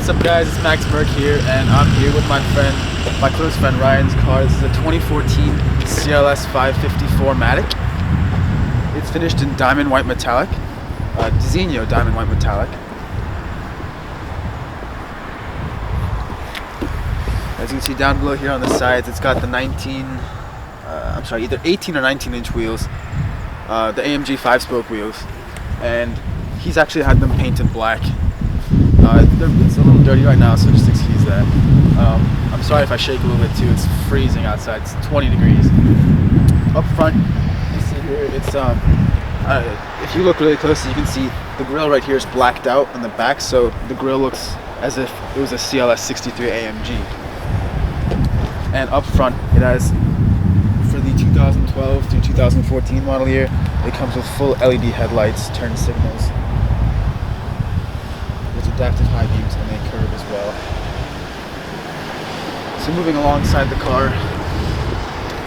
What's up guys, it's Max Merck here, and I'm here with my close friend Ryan's car. This is a 2014 CLS550 4MATIC. It's finished in diamond white metallic, Designo diamond white metallic. As you can see down below here on the sides, it's got the either 18 or 19 inch wheels, the AMG 5-spoke wheels, and he's actually had them painted black. It's a little dirty right now, so just excuse that. I'm sorry if I shake a little bit too. It's freezing outside. It's 20 degrees. Up front, you see here, it's if you look really closely, you can see the grille right here is blacked out on the back, so the grille looks as if it was a CLS63 AMG. And up front, it has, for the 2012 to 2014 model year, it comes with full LED headlights, turn signals, with adaptive high beams, and they curve as well. So moving alongside the car,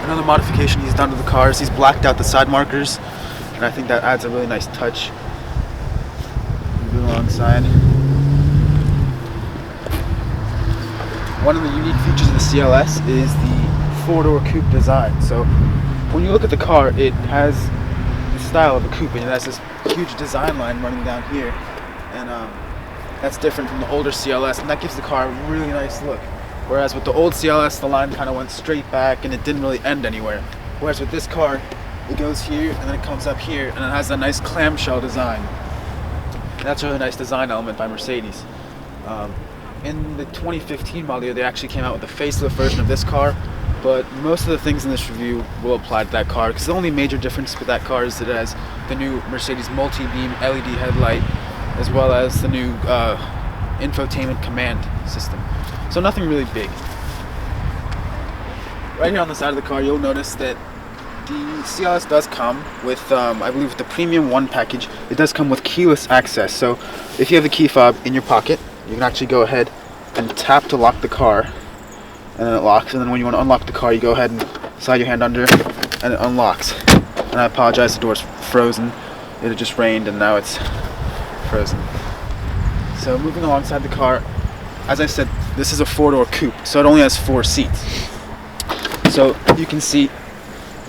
another modification he's done to the car is he's blacked out the side markers, and I think that adds a really nice touch. Moving alongside, one of the unique features of the CLS is the four-door coupe design. So when you look at the car, it has the style of a coupe, and it has this huge design line running down here, and that's different from the older CLS, and that gives the car a really nice look. Whereas with the old CLS, the line kind of went straight back and it didn't really end anywhere. Whereas with this car, it goes here and then it comes up here, and it has a nice clamshell design. And that's a really nice design element by Mercedes. In the 2015 model year, they actually came out with a facelift version of this car, but most of the things in this review will apply to that car, because the only major difference with that car is that it has the new Mercedes multi-beam LED headlight, as well as the new infotainment command system. So nothing really big. Right here on the side of the car, you'll notice that the CLS does come with, I believe with the Premium 1 package, it does come with keyless access. So if you have the key fob in your pocket, you can actually go ahead and tap to lock the car, and then it locks. And then when you want to unlock the car, you go ahead and slide your hand under, and it unlocks. And I apologize, the door's frozen. It had just rained and now it's frozen. So moving alongside the car, as I said, this is a four-door coupe, so it only has 4 seats. So you can see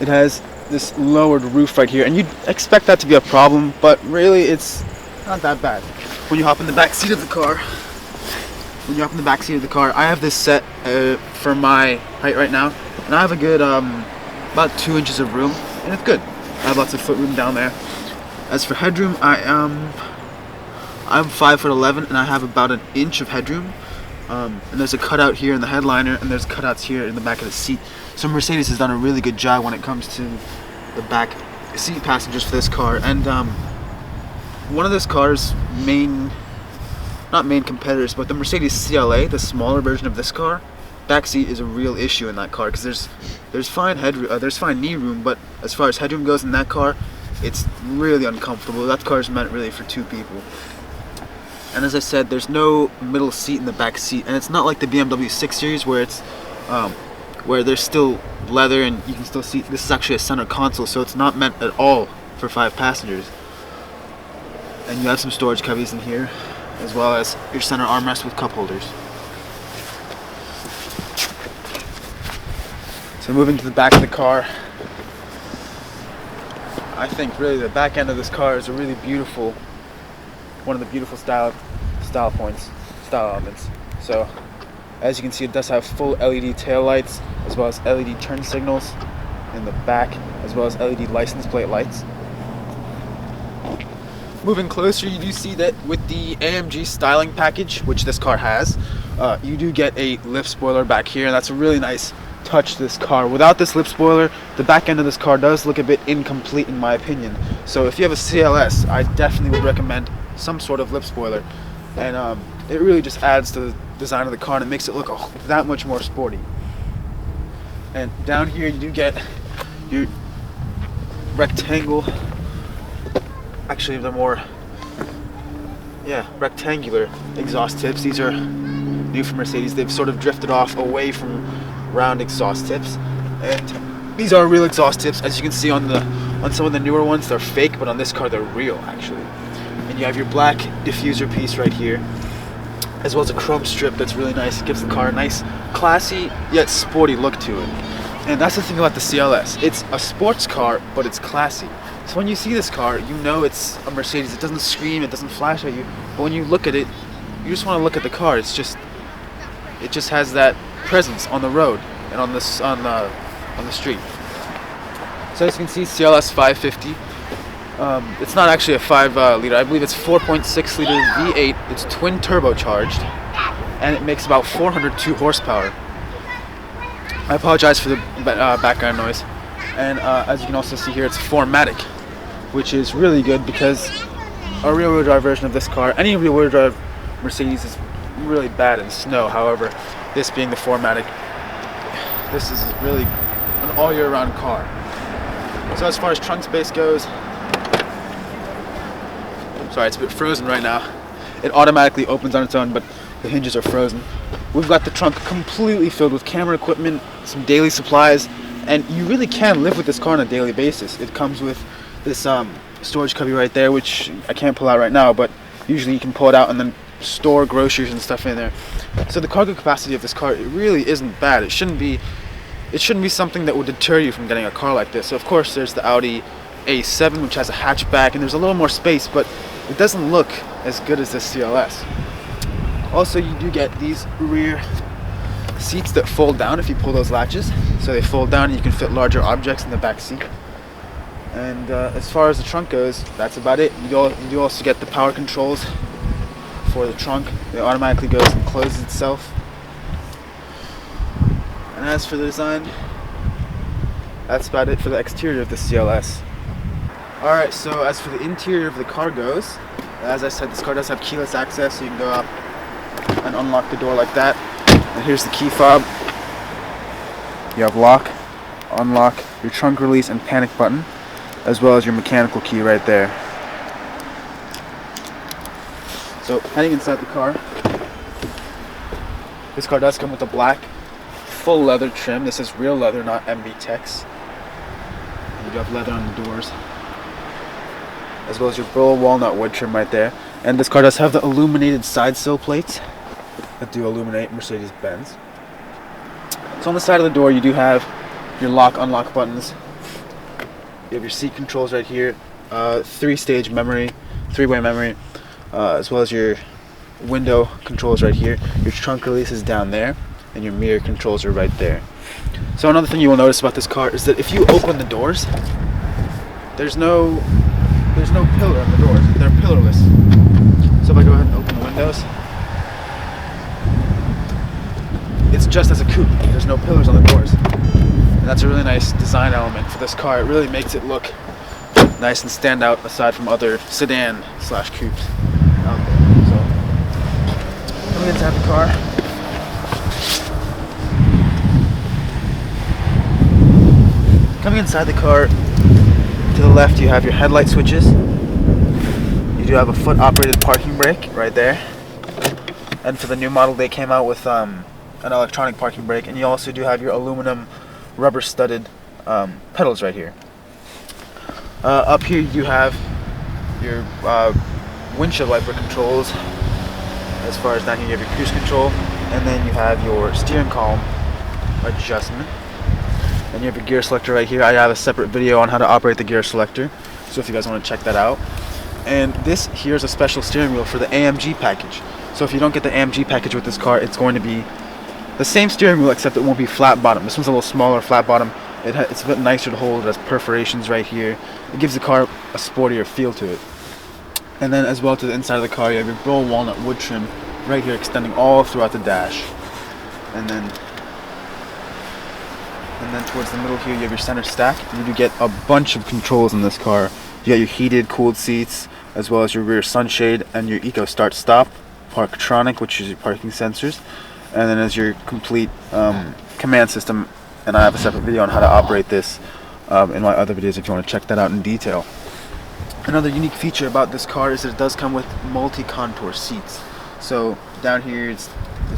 it has this lowered roof right here, and you'd expect that to be a problem, but really it's not that bad. When you hop in the back seat of the car, I have this set for my height right now, and I have a good about 2 inches of room, and it's good. I have lots of footroom down there. As for headroom, I'm 5'11", and I have about 1 inch of headroom. And there's a cutout here in the headliner, and there's cutouts here in the back of the seat. So Mercedes has done a really good job when it comes to the back seat passengers for this car. And one of this car's not main competitors, but the Mercedes CLA, the smaller version of this car, back seat is a real issue in that car, because there's fine knee room, but as far as headroom goes in that car, it's really uncomfortable. That car is meant really for 2 people. And as I said, there's no middle seat in the back seat, and it's not like the BMW 6 Series where it's where there's still leather and you can still see. This is actually a center console, so it's not meant at all for 5 passengers. And you have some storage cubbies in here, as well as your center armrest with cup holders. So moving to the back of the car, I think really the back end of this car is a really beautiful, one of the beautiful style elements. So as you can see, it does have full LED taillights, as well as LED turn signals in the back, as well as LED license plate lights. Moving closer, you do see that with the AMG styling package, which this car has, you do get a lip spoiler back here, and that's a really nice touch to this car. Without this lip spoiler, the back end of this car does look a bit incomplete in my opinion. So if you have a CLS, I definitely would recommend some sort of lip spoiler, and it really just adds to the design of the car, and it makes it look that much more sporty. And down here you do get your rectangular exhaust tips. These are new from Mercedes. They've sort of drifted off away from round exhaust tips, and these are real exhaust tips. As you can see on some of the newer ones, they're fake, but on this car they're real actually. And you have your black diffuser piece right here, as well as a chrome strip that's really nice. It gives the car a nice, classy, yet sporty look to it. And that's the thing about the CLS. It's a sports car, but it's classy. So when you see this car, you know it's a Mercedes. It doesn't scream, it doesn't flash at you. But when you look at it, you just want to look at the car. It just has that presence on the road and on the street. So as you can see, CLS550. It's not actually a 5 liter. I believe it's 4.6 liter V8. It's twin turbocharged, and it makes about 402 horsepower. I apologize for the background noise. And as you can also see here, it's 4MATIC, which is really good because a rear-wheel drive version of this car, any rear-wheel drive Mercedes, is really bad in snow. However, this being the 4MATIC, this is really an all-year-round car. So as far as trunk space goes, sorry, it's a bit frozen right now. It automatically opens on its own, but the hinges are frozen. We've got the trunk completely filled with camera equipment, some daily supplies, and you really can live with this car on a daily basis. It comes with this storage cubby right there, which I can't pull out right now, but usually you can pull it out and then store groceries and stuff in there. So the cargo capacity of this car, it really isn't bad. It shouldn't be something that would deter you from getting a car like this. So of course there's the Audi A7, which has a hatchback, and there's a little more space, but it doesn't look as good as this CLS. Also, you do get these rear seats that fold down if you pull those latches. So they fold down and you can fit larger objects in the back seat. And as far as the trunk goes, that's about it. You do also get the power controls for the trunk. It automatically goes and closes itself. And as for the design, that's about it for the exterior of the CLS. Alright, so as for the interior of the car goes, as I said, this car does have keyless access, so you can go up and unlock the door like that. And here's the key fob. You have lock, unlock, your trunk release and panic button, as well as your mechanical key right there. So heading inside the car, this car does come with a black full leather trim. This is real leather, not MB Tex. You do have leather on the doors, as well as your burl walnut wood trim right there. And this car does have the illuminated side sill plates that do illuminate Mercedes-Benz. So on the side of the door you do have your lock, unlock buttons. You have your seat controls right here, 3-stage memory, 3-way memory, as well as your window controls right here. Your trunk release is down there, and your mirror controls are right there. So another thing you will notice about this car is that if you open the doors, there's no pillar on the doors. They're pillarless. So if I go ahead and open the windows, it's just as a coupe. There's no pillars on the doors. And that's a really nice design element for this car. It really makes it look nice and stand out aside from other sedan / coupes out there. So coming inside the car, to the left you have your headlight switches. You do have a foot operated parking brake right there. And for the new model they came out with an electronic parking brake, and you also do have your aluminum rubber studded pedals right here. Up here you have your windshield wiper controls. As far as down here you have your cruise control, and then you have your steering column adjustment, and you have your gear selector right here. I have a separate video on how to operate the gear selector, so if you guys want to check that out. And this here is a special steering wheel for the AMG package. So if you don't get the AMG package with this car, it's going to be the same steering wheel, except it won't be flat bottom. This one's a little smaller, flat bottom. It's a bit nicer to hold. It has perforations right here. It gives the car a sportier feel to it. And then as well to the inside of the car, you have your burl walnut wood trim right here, extending all throughout the dash. And then towards the middle here, you have your center stack. You do get a bunch of controls in this car. You got your heated, cooled seats, as well as your rear sunshade and your Eco Start Stop, Parktronic, which is your parking sensors, and then as your complete command system. And I have a separate video on how to operate this in my other videos if you want to check that out in detail. Another unique feature about this car is that it does come with multi-contour seats. So down here it's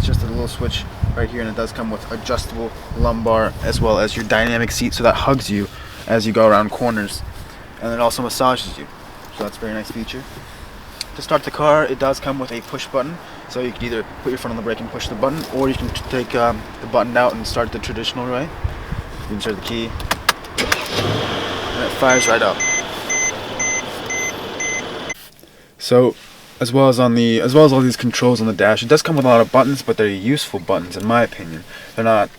just a little switch right here, and it does come with adjustable lumbar as well as your dynamic seat, so that hugs you as you go around corners, and it also massages you. So that's a very nice feature. To start the car, it does come with a push button, so you can either put your foot on the brake and push the button, or you can take the button out and start the traditional way. You insert the key, and it fires right up. So, as well as all these controls on the dash, it does come with a lot of buttons, but they're useful buttons in my opinion. They're not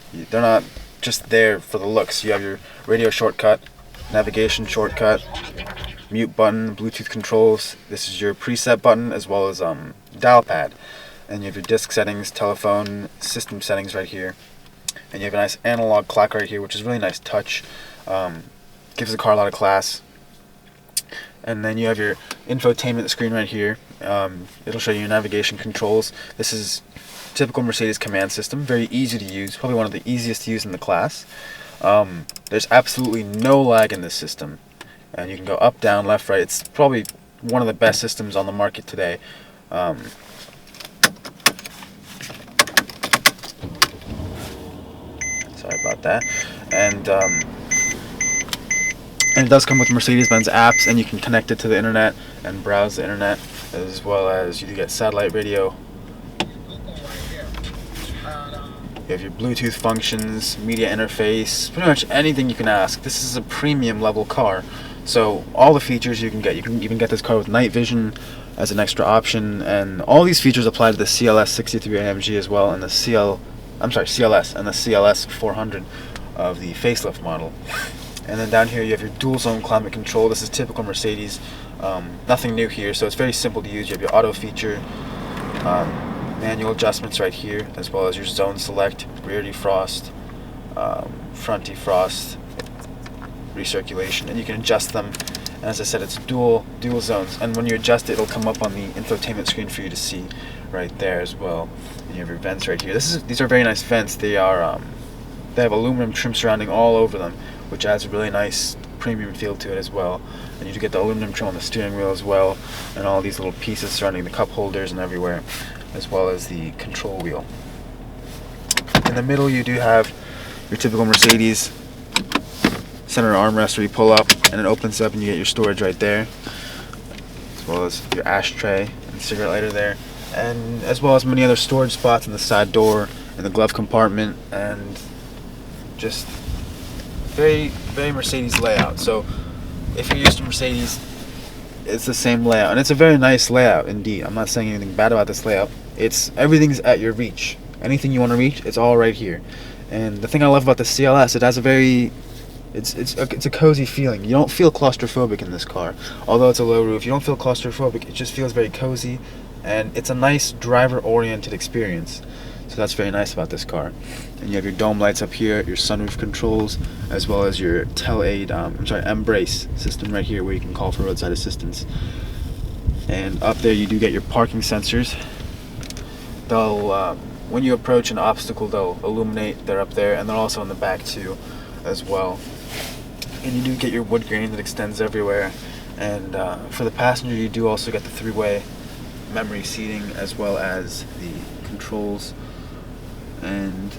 just there for the looks. You have your radio shortcut, navigation shortcut, mute button, Bluetooth controls. This is your preset button, as well as dial pad. And you have your disc settings, telephone, system settings right here. And you have a nice analog clock right here, which is really nice touch. Gives the car a lot of class. And then you have your infotainment screen right here. It'll show you your navigation controls. This is typical Mercedes command system, very easy to use, probably one of the easiest to use in the class. There's absolutely no lag in this system, and you can go up, down, left, right. It's probably one of the best systems on the market today. Sorry about that. And it does come with Mercedes-Benz apps, and you can connect it to the internet and browse the internet, as well as you do get satellite radio. You have your Bluetooth functions, media interface, pretty much anything you can ask. This is a premium level car, so all the features you can get. You can even get this car with night vision as an extra option, and all these features apply to the CLS650 AMG as well, and the CLS and the CLS400 of the facelift model. And then down here you have your dual zone climate control. This is typical Mercedes. Nothing new here, so it's very simple to use. You have your auto feature, manual adjustments right here, as well as your zone select, rear defrost, front defrost, recirculation, and you can adjust them. And as I said, it's dual zones, and when you adjust it, it'll come up on the infotainment screen for you to see right there as well. And you have your vents right here. These are very nice vents. They have aluminum trim surrounding all over them, which adds a really nice premium feel to it as well. And you do get the aluminum trim on the steering wheel as well, and all these little pieces surrounding the cup holders and everywhere, as well as the control wheel. In the middle you do have your typical Mercedes center armrest where you pull up and it opens up and you get your storage right there, as well as your ashtray and cigarette lighter there, and as well as many other storage spots in the side door and the glove compartment, and just very, very Mercedes layout. So if you're used to Mercedes, it's the same layout, and it's a very nice layout indeed. I'm not saying anything bad about this layout. Everything's at your reach. Anything you want to reach, it's all right here. And the thing I love about the CLS, it has a very, it's a cozy feeling. You don't feel claustrophobic in this car. Although it's a low roof, you don't feel claustrophobic. It just feels very cozy, and it's a nice driver-oriented experience. So that's very nice about this car. And you have your dome lights up here, your sunroof controls, as well as your Embrace system right here, where you can call for roadside assistance. And up there you do get your parking sensors. They'll, when you approach an obstacle, they'll illuminate. They're up there, and they're also in the back too, as well. And you do get your wood grain that extends everywhere. And for the passenger, you do also get the three-way memory seating, as well as the controls. And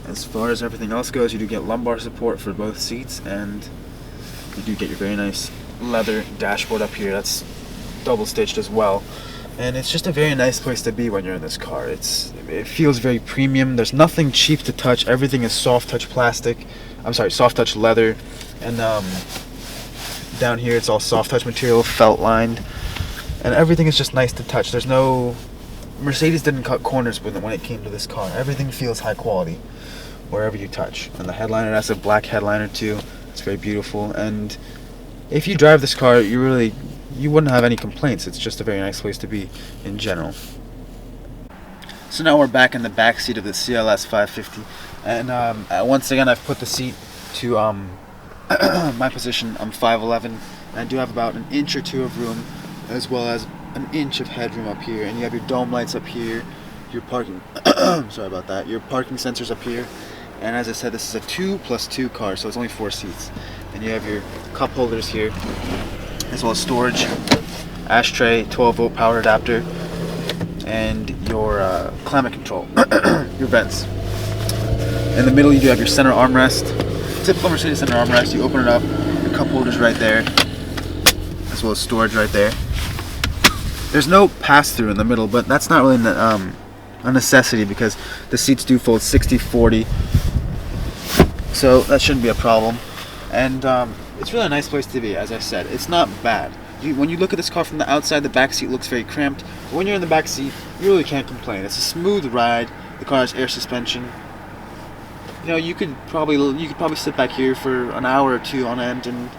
as far as everything else goes, you do get lumbar support for both seats, and you do get your very nice leather dashboard up here. That's double stitched as well, and it's just a very nice place to be when you're in this car. It feels very premium. There's nothing cheap to touch. Everything is soft touch plastic. Soft touch leather, and down here it's all soft touch material, felt lined, and everything is just nice to touch. Mercedes didn't cut corners with it when it came to this car. Everything feels high quality wherever you touch. And the headliner, that's a black headliner too. It's very beautiful. And if you drive this car, you wouldn't have any complaints. It's just a very nice place to be in general. So now we're back in the back seat of the CLS550, and once again I've put the seat to my position. I'm 5'11", and I do have about an inch or two of room, as well as an inch of headroom up here. And you have your dome lights up here, your parking sorry about that, your parking sensors up here. And as I said, this is a 2+2 car, so it's only 4 seats. And you have your cup holders here, as well as storage, ashtray, 12-volt power adapter, and your climate control, your vents. In the middle you do have your center armrest, typical Mercedes center armrest. You open it up, your cup holders right there, as well as storage right there. There's no pass-through in the middle, but that's not really a necessity because the seats do fold 60-40, so that shouldn't be a problem. And it's really a nice place to be. As I said, it's not bad. When you look at this car from the outside, the back seat looks very cramped, but when you're in the back seat, you really can't complain. It's a smooth ride. The car has air suspension. You know, you could probably sit back here for an hour or two on end and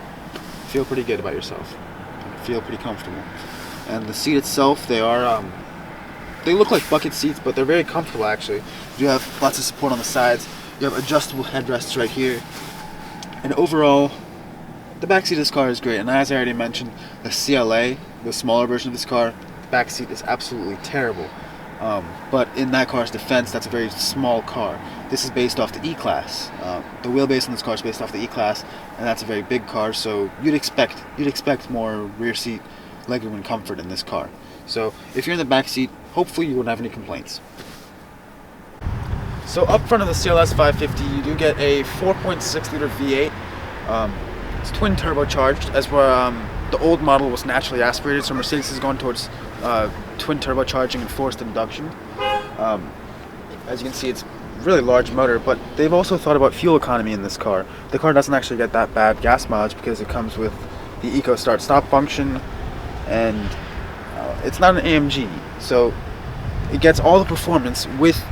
feel pretty good about yourself. Feel pretty comfortable. And the seat itself, they look like bucket seats, but they're very comfortable actually. You have lots of support on the sides. You have adjustable headrests right here. And overall, the back seat of this car is great. And as I already mentioned, the CLA, the smaller version of this car, the back seat is absolutely terrible. But in that car's defense, that's a very small car. This is based off the E-Class. The wheelbase on this car is based off the E-Class, and that's a very big car. So you'd expect more rear seat legroom and comfort in this car. So if you're in the back seat, hopefully you won't have any complaints. So up front of the CLS550, you do get a 4.6 liter V8. It's twin turbocharged, as where the old model was naturally aspirated. So Mercedes has gone towards twin turbocharging and forced induction. As you can see, it's a really large motor, but they've also thought about fuel economy in this car. The car doesn't actually get that bad gas mileage because it comes with the Eco Start Stop function, and it's not an AMG, so it gets all the performance with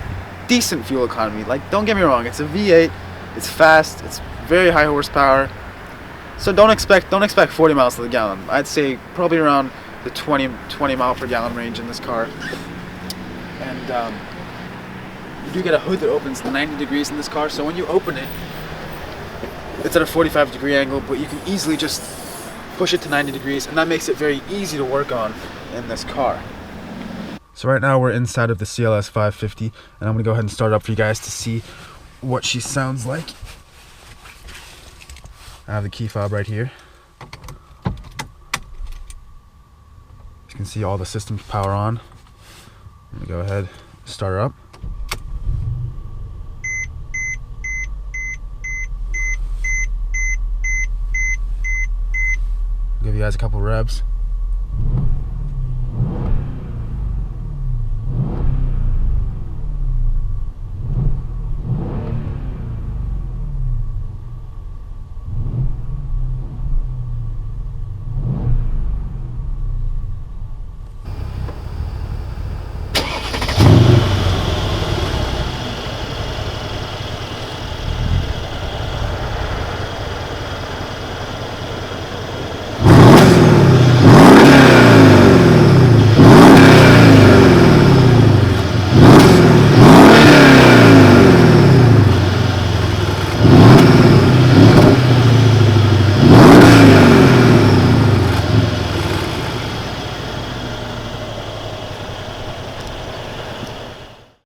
decent fuel economy. Like, don't get me wrong, it's a V8, it's fast, it's very high horsepower, so don't expect 40 miles to the gallon. I'd say probably around the 20 mile per gallon range in this car. And you do get a hood that opens 90 degrees in this car, so when you open it, it's at a 45-degree angle, but you can easily just push it to 90 degrees, and that makes it very easy to work on in this car. So right now we're inside of the CLS550, and I'm gonna go ahead and start it up for you guys to see what she sounds like. I have the key fob right here. You can see all the systems power on. I'm gonna go ahead and start her up. Give you guys a couple revs.